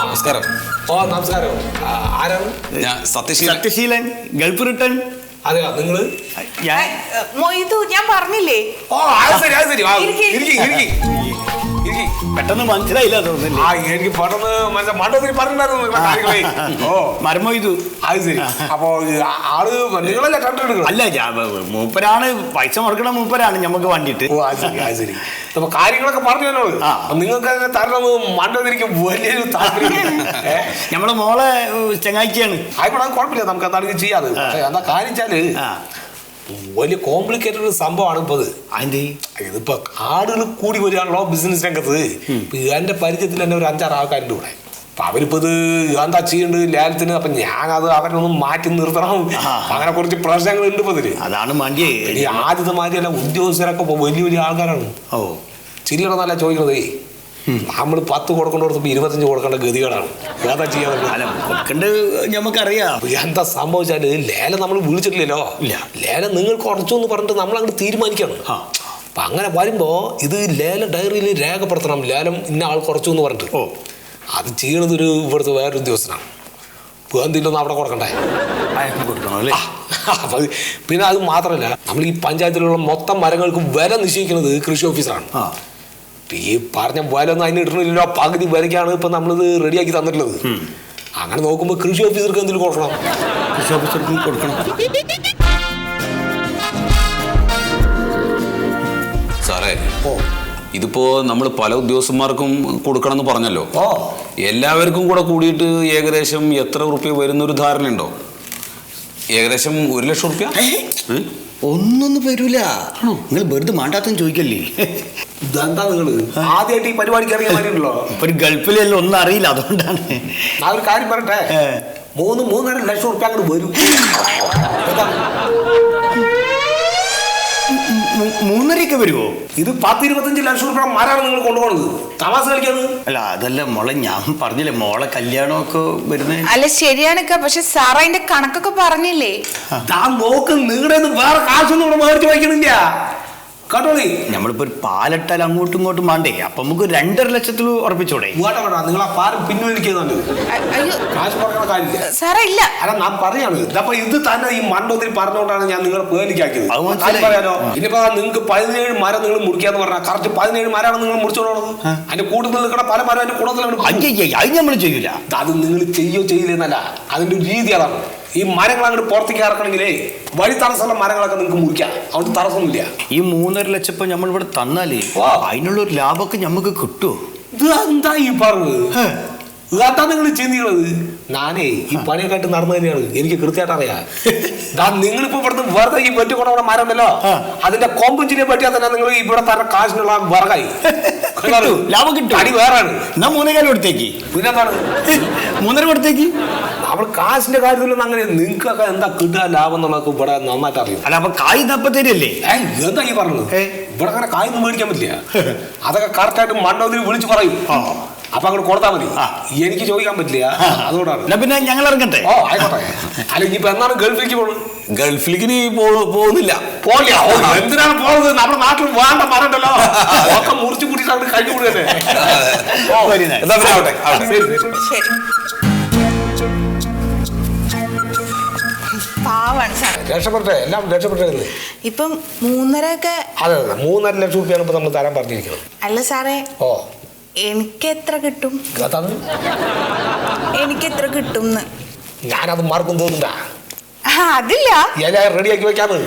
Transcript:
നമസ്കാരം. ഓ നമസ്കാരം. ആരാണ്? ഞാൻ സത്യശീലൻ ഗൾഫ് റിട്ടേൺ. അതെയോ നിങ്ങള്? മൊയ്തു ഞാൻ പറഞ്ഞില്ലേ. ഓ അത് ശരി അത് ശരി. പെട്ടെന്ന് മനസ്സിലായില്ല തോന്നില്ല. എനിക്ക് പെട്ടെന്ന് മണ്ടത്തിൽ പറഞ്ഞിട്ടുണ്ടായിരുന്നു. ഓ മരമൊയ്തു. അത് ശരി. അപ്പൊ ആള് നിങ്ങളല്ല കണ്ടിട്ട്? അല്ല മൂപ്പരാണ് പൈസ മുടക്കണ മൂപ്പരാണ് ഞമ്മക്ക് വേണ്ടിട്ട്. ഓ അത് ശരി അത് ശരി. അപ്പൊ കാര്യങ്ങളൊക്കെ പറഞ്ഞു തന്നോളൂ. നിങ്ങൾക്ക് അതിനെ തരണം മണ്ടതിരിക്കും വലിയൊരു താല്പര്യം. നമ്മളെ മോളെ ചങ്ങാഴ്ചയാണ്. ആയിക്കോട്ടെ കുഴപ്പമില്ല, നമുക്ക് എന്താണെങ്കിൽ ചെയ്യാതെ. എന്താ കാര്യം വലിയ കോംപ്ലിക്കേറ്റഡ് സംഭവമാണ് ഇപ്പൊ ഇത്. അതിന്റെ ഇതിപ്പോ ആളുകൾ കൂടി വരികയാണല്ലോ ബിസിനസ് രംഗത്ത്. എന്റെ പരിചയത്തിൽ തന്നെ ഒരു 5-6 ആൾക്കാരുണ്ട് ഇവിടെ. അപ്പൊ അവരിപ്പോ ഇത് എന്താ ചെയ്യേണ്ടത് ലേലത്തിന്. അപ്പൊ ഞാനത് അവരൊന്നും മാറ്റി നിർത്തണം. അങ്ങനെ കുറച്ച് പ്രശ്നങ്ങൾ ഉണ്ട് ഇപ്പൊ ഇതില്. അതാണ് മണ്ടിയെ. ഈ ആദ്യത്തെ മാതിരിയല്ല, ഉദ്യോഗസ്ഥരൊക്കെ വലിയ വലിയ ആൾക്കാരാണ്. ഓ ചില്ലറന്നല്ല ചോദിക്കണതേ. നമ്മൾ 10 കൊടുക്കേണ്ടടുത്ത് 25 കൊടുക്കേണ്ട ഗതികളാണ്. എന്താ ചെയ്യാൻ ഞമ്മക്കറിയാം. എന്താ സംഭവിച്ചാല് ലേലം നമ്മൾ വിളിച്ചിട്ടില്ലല്ലോ. ലേലം നിങ്ങൾ കുറച്ചു എന്ന് പറഞ്ഞിട്ട് നമ്മൾ അങ്ങോട്ട് തീരുമാനിക്കണം. അപ്പൊ അങ്ങനെ വരുമ്പോ ഇത് ലേലം ഡയറിയിൽ രേഖപ്പെടുത്തണം. ലേലം ഇന്ന ആൾ കുറച്ചു എന്ന് പറഞ്ഞിട്ട്. ഓ അത് ചെയ്യണത് ഇവിടുത്തെ വേറൊരു ഉദ്യോഗസ്ഥനാണ്. എന്തില്ലൊന്നും അവിടെ കൊടുക്കണ്ടേ. അപ്പൊ പിന്നെ അത് മാത്രമല്ല, നമ്മൾ ഈ പഞ്ചായത്തിലുള്ള മൊത്തം മരങ്ങൾക്ക് വില നിശ്ചയിക്കുന്നത് കൃഷി ഓഫീസറാണ്. ഈ പറഞ്ഞ വിലയൊന്നും അതിന് ഇടണില്ലല്ലോ. പകുതി വിലയ്ക്കാണ് ഇപ്പൊ നമ്മളിത് റെഡിയാക്കി തന്നിട്ടുള്ളത്. അങ്ങനെ നോക്കുമ്പോ കൃഷി ഓഫീസർക്ക് എന്തെങ്കിലും കൊടുക്കണം. കൃഷി ഓഫീസർക്ക് കൊടുക്കണം. സാറേ ഇതിപ്പോ നമ്മൾ പല ഉദ്യോഗസ്ഥന്മാർക്കും കൊടുക്കണം എന്ന് പറഞ്ഞല്ലോ. എല്ലാവർക്കും കൂടെ കൂടിയിട്ട് ഏകദേശം എത്ര റുപ്യ വരുന്നൊരു ധാരണ ഉണ്ടോ? ഏകദേശം 1 ലക്ഷം റുപ്യ. ഒന്നൊന്നും വരൂല. നിങ്ങൾ വെറുതെ മാണ്ടാത്തും ചോദിക്കല്ലേ. ഇതെന്താ നിങ്ങള് ആദ്യമായിട്ട് ഈ പരിപാടിക്ക് ഇറങ്ങിയ മാതിരിയുണ്ടല്ലോ. ഇപ്പൊ ഗൾഫിലെല്ലാം ഒന്നും അറിയില്ല, അതുകൊണ്ടാണ്. ആ ഒരു കാര്യം പറയട്ടെ, 3-3.5 ലക്ഷം റുപ്യ അങ്ങോട്ട് വരും. 3.5 വരുമോ? ഇത് 10-25 ലക്ഷം റുപ്യ മരാണ് നിങ്ങൾ കൊണ്ടുപോകുന്നത്. തമാശ കളിക്കാണ്. അല്ല അതല്ല മോളെ, ഞാൻ പറഞ്ഞില്ലേ മോളെ കല്യാണമൊക്കെ വരുന്നത്. അല്ല ശരിയാണൊക്കെ, പക്ഷെ സാർ അതിന്റെ കണക്കൊക്കെ പറഞ്ഞില്ലേ. താൻ നോക്ക്, നിങ്ങളുടെ വേറെ കാശൊന്നും ഇവിടെ മേടിച്ച് വയ്ക്കണില്ല കേട്ടോളി. നമ്മളിപ്പോ ഒരു പാലിട്ടാൽ അങ്ങോട്ടും ഇങ്ങോട്ടും വേണ്ടേ. അപ്പൊ നമുക്ക് 2.5 ലക്ഷത്തിൽ ഉറപ്പിച്ചോടെ. നിങ്ങൾ ആ പാരം പിൻവലിക്കുന്നുണ്ട്. കാശ് കൊടുക്കണ കാര്യമില്ല സാറേ. ഇല്ല അല്ല ഞാൻ പറയാണ്. അപ്പൊ ഇത് തന്നെ ഈ മണ്ടൊത്തിരി പറഞ്ഞുകൊണ്ടാണ് ഞാൻ നിങ്ങളെ പേടിക്കാക്കിയത്. പറയാലോ. ഇനിയിപ്പോ നിങ്ങൾക്ക് 17 മരം നിങ്ങൾ മുറിക്കാന്ന് പറഞ്ഞാൽ കറക്റ്റ് 17 മരമാണ് നിങ്ങൾ മുറിച്ചോളത്. അതിന്റെ കൂട്ടത്തിൽ നിൽക്കുന്ന പല മരം അതിന്റെ കൂട്ടത്തിലാണ്. അത് നമ്മൾ ചെയ്യൂല. അത് നിങ്ങൾ ചെയ്യില്ലെന്നല്ല, അതിന്റെ ഒരു രീതി അതാണ്. ഈ മരങ്ങൾ അങ്ങോട്ട് പുറത്തേക്ക് ഇറക്കണമെങ്കിലേ വഴി തടസ്സമുള്ള മരങ്ങളൊക്കെ നിങ്ങൾക്ക് മുറിക്കാം. അവിടെ തടസ്സമൊന്നുമില്ല. ഈ 3.5 ലക്ഷം ഇപ്പൊ നമ്മൾ ഇവിടെ തന്നാലേ അതിനുള്ള ഒരു ലാഭമൊക്കെ നമുക്ക് കിട്ടുമോ? ഇത് എന്താ ഈ പറഞ്ഞത്? ഇതാ നിങ്ങൾ ചിന്തിക്കുന്നത്. ഞാനേ ഈ പണിയൊക്കെ നടന്നു തന്നെയാണ്, എനിക്ക് കൃത്യമായിട്ട് അറിയാം. നിങ്ങളിപ്പോ ഇവിടുന്ന് വെറുതെ ഈ വെട്ടിക്കൊണ്ട മരം ഉണ്ടല്ലോ, അതിന്റെ കൊമ്പുഞ്ചിനെ പറ്റിയാൽ തന്നെ നിങ്ങൾ ഇവിടെ തരുന്ന കാശിനുള്ള വിറകായി ലാഭം കിട്ടും. അടി വേറാണ്. എന്നാ 3.5 കൊടുത്തേക്ക്. പിന്നെന്താണ് 3.5 കൊടുത്തേക്ക്. നമ്മൾ കാശിന്റെ കാര്യത്തിലൊന്നും അങ്ങനെ നിങ്ങൾക്കൊക്കെ എന്താ കിട്ടുക ലാഭം എന്നുള്ളത് ഇവിടെ നന്നായിട്ട് അറിയും. അല്ല അപ്പൊ കായ് തപ്പ തരില്ലേ? എന്താ ഈ പറഞ്ഞത്? ഇവിടെ അങ്ങനെ കായൊന്നും മേടിക്കാൻ പറ്റില്ല. അതൊക്കെ കറക്റ്റായിട്ട് മണ്ടോതിൽ വിളിച്ച് പറയും. അപ്പൊ അങ്ങോട്ട് കൊടുത്താൽ മതി. എനിക്ക് ചോദിക്കാൻ പറ്റില്ല, അതുകൊണ്ടാണ്. പിന്നെ ഞങ്ങൾ ഇറങ്ങട്ടെ. ഓ ആയിക്കോട്ടെ. അല്ല ഇനിയിപ്പോ എന്നാണ് ഗൾഫിലേക്ക് പോകുന്നത്? ഗൾഫിലേക്ക് നീ പോകുന്നില്ല. പോലില്ല. എന്തിനാണ് പോകുന്നത്? നമ്മുടെ നാട്ടിൽ വേണ്ട മരണ്ടല്ലോ, ഒക്കെ മുറിച്ചു കൂട്ടിട്ട് അങ്ങോട്ട് കഴിഞ്ഞു കൂടിയല്ലേ. പാവാണ് സാർ. രക്ഷപ്പെട്ടെ, എല്ലാം രക്ഷപ്പെട്ടെ. ഇപ്പം 3.5 അതെ 3.5 ലക്ഷം രൂപയാണ് ഇപ്പൊ നമ്മൾ തരാൻ പറഞ്ഞിരിക്കുന്നത്. അല്ല സാറേ, ഓ എനിക്ക് എത്ര കിട്ടും? എനിക്ക് എത്ര കിട്ടും? ഞാനത് മാർക്കും തോന്നുന്നുണ്ടാ. അതില്ല, എല്ലാം റെഡിയാക്കി വെക്കാന്ന്.